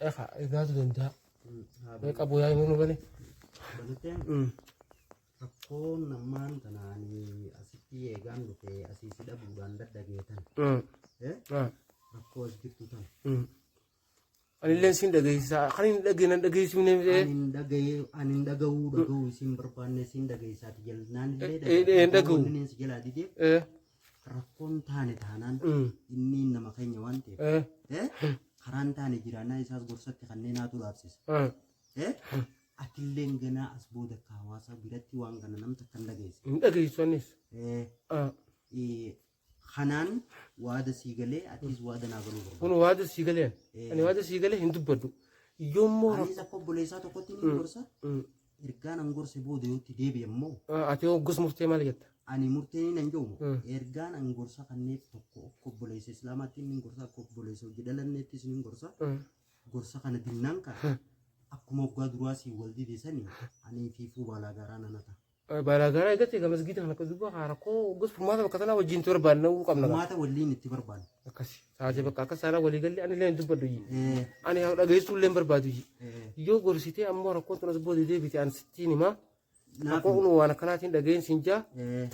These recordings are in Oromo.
Eka igaatu danda'a. Meeqa booyaa himuu bane. Baluteen rakkoon namaan kanaan asitti eegaan dhufe asii si dhabuudhaan daddageetan. Rakkoo as jirtu tan. Anillee siin dhageessisaa kan hin dhageenan dhageessifnee miti. Ani hin dhaga'uu isin barbaanne siin dhageessaati jalnaan illee dhaga'u. Inni si jalaa didee rakkoon taane taanaan inni nama keenya waan ta'eef karaan taane jiraannaa isaas gorsatti kanneen haatu dhaabsisa. Atillee ganaa as booda hawaasa biratti waan kana namta kan dhageesse. Hin dhageessanis. Kanaan waada sii galee atis waada naa galuu barbaada. Kun waada sii galee ani waada sii galee hin dubbaddu. Yoommoo anis akka obboleessaa tokkotti ni gorsa. Ergaan an gorse booda yootti deebi'e immoo. Ati gosa murtee maal jetta? Ani murtee nan jedhu ergaan an gorsa kanneef tokko akka obboleessa islaamaatti ni gorsa akka obboleessa hojii dhalanneettis ni gorsa. Gorsa kana dinnaan kan akkuma waggaa duraa si wal dideessanii ani fiifuu balaa garaa nan hata. Balaa garaa eegattee gamas giitan akka dubbaa haarakoo gosa furmaata bakka tanaa wajjin itti barbaadna qabna. Furmaata waliin itti barbaadna. Akkasi taatee bakka akka saanaa walii gallee ani illee hin dubbaddu jii. Ani dhageessuu illee hin barbaadu jii. Yoo gorsitee ammoo rakkoon tunas booda deebite ani sittiin himaa. Rakkoon waan akkanaatiin dhageensi hin jaa.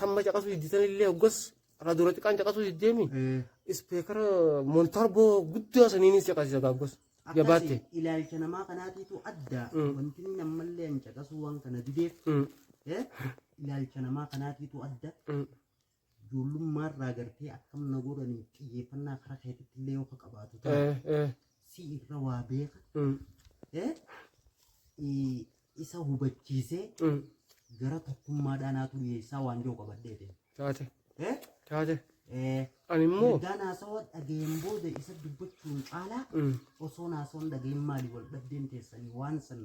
Tamma caqasuu hidditan illee hoggas karaa duratti qaan caqasuu hiddeemi. Ispeekara moontaarboo guddaa saniinis caqasisa gaaggos. Jabaatte. Ilaalcha namaa kanaatiitu adda. Wanti namallee hin caqasuu waan kana dideef. Ilaalcha namaa kanaatiitu adda. Ijoollummaarraa gartee akkam na godhanii xiyyeeffannaa karaa keetitti illee yoo qabaatu ta'a. Si irra waa beeka. Isa hubachiisee gara tokkummaadhaan haatu dhiyeessaa waan jiru qabadhee. Taate. Ani immoo. Ergaan haasawaa dhageen booda isa dubbachuun caalaa osoo haasawan dhageen maalii wal dhabdeen teessanii waan san.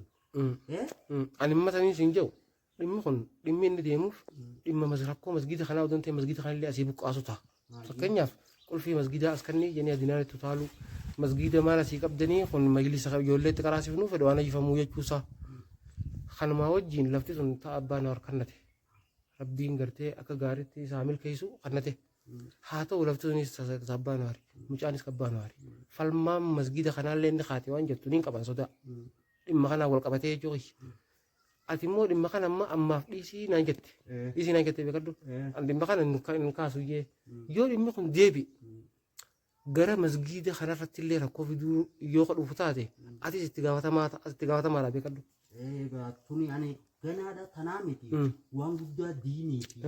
Ani immoo sanii siin jedhu. Dhimmi kun dhimmi inni deemuuf dhimma rakkoo masgiida kanaa odoo ta'e masgiida kanallee asii buqqaasu ta'a. Fakkeenyaaf qulfii masgiidaa as kannee jennee adinaan itti utaalu masgiida maal asii qabdanii kun majlisa ijoollee itti qaraasifnuuf fedha waan ajjifamuu jechuusaa. Kanumaa wajjin lafti sun ta'a abbaan harkannate. Rabbiin gartee akka gaariitti isaa milkeessu kannate. Haa ta'u lafti sunis abbaan haari. Mucaanis abbaan haari. Falmaan masgiida kanallee inni kaate waan jettu niin qaban sodaa. Dhimma kanaa wal qabatee jechuudha. Ati immoo dhimma kana ammaaf dhiisii naan jette. Dhiisii naan jette beekadhu. Dhimma kana hin kaasu jee. Yoo dhimmi kun deebi gara masgiida kanarratti illee rakkoo fiduu yoo dhufu taate atis itti gaafatamaadha beekadhu. Tuni ani ganaadha tanaa miti waan guddaa diinii fi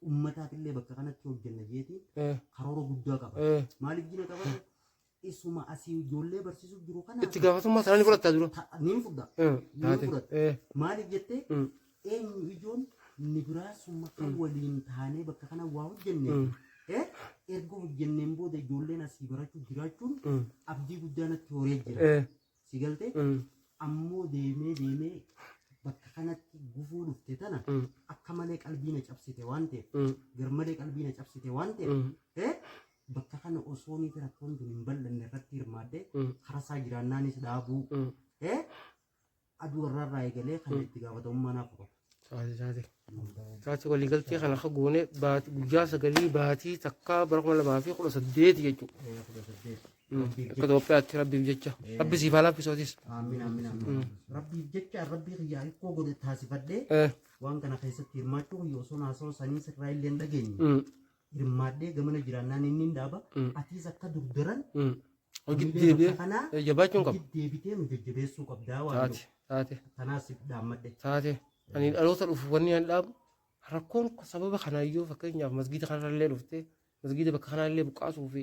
uummataaf illee bakka kanatti hojjenna jeetiin karoora guddaa qaba. Maaliif jina qaba? Isuma asii ijoollee barsiisuuf jiru kana itti gaafatamummaa sana ni fudhataa jiru. Ni fudhata. Maaliif jettee eenyu ijoon ni biraasuma kan waliin taanee bakka kana waa hojjenne. Erga hojjenneen booda ijoolleen asii barachuu jiraachuun abdii guddaa natti horee jira. Si galtee ammoo deemee bakka kanatti gufuu dhufte tana akka malee qalbii na cabsite waan ta'eef garmalee qalbii na cabsite waan ta'eef bakka kana osoo ni rakkoon kun hin bal'anne irratti hirmaaddee karasaa jiraannaanis dhaabuu aduu irraa eegalee kan itti gaafatamummaa naaf qabu. Taate waliigaltee kana akka goone guyyaa sagalii baatii takkaa bara 2018 jechuudha. Akka Itoophiyaatti rabbiif jecha. Rabbi siif haa laaffisootis. Rabbiif jecha rabbii xiyyaa ikkoo godhe taasifadhee waan kana keessatti hirmaachuu yoo osoo naasoo sanii sirraa illee hin dhageenye. Hirmaaddee gamana jiraannaan inni hin dhaaba. Atiis akka durdaran. Jabaachuun qaba. Deebitee nu jajjabeessuu qabdaa waan taate. Kanaas dhaammadde. Taate. Ani dhaloota dhufu wanni an dhaabu rakkoon sababa kanaayyuu fakkeenyaaf masgiida kanarrallee dhuftee masgiida bakka kanallee buqqaasuu fi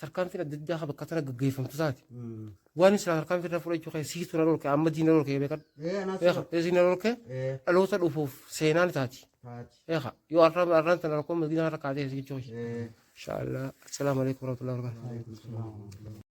tarkaanfiin adda addaa bakka tana gaggeeffamtu taate. Waan isla tarkaanfii irra fudhachuu kee siitu na lolkee amma diina lolkee beekan. Diina lolkee dhaloota dhufuuf seenaan taati. Yoo arraan tana rakkoon masgiida kanarra kaatee jechuudha. Inshallah. Assalaamu alaikum warahmatullahi wabarakatuh.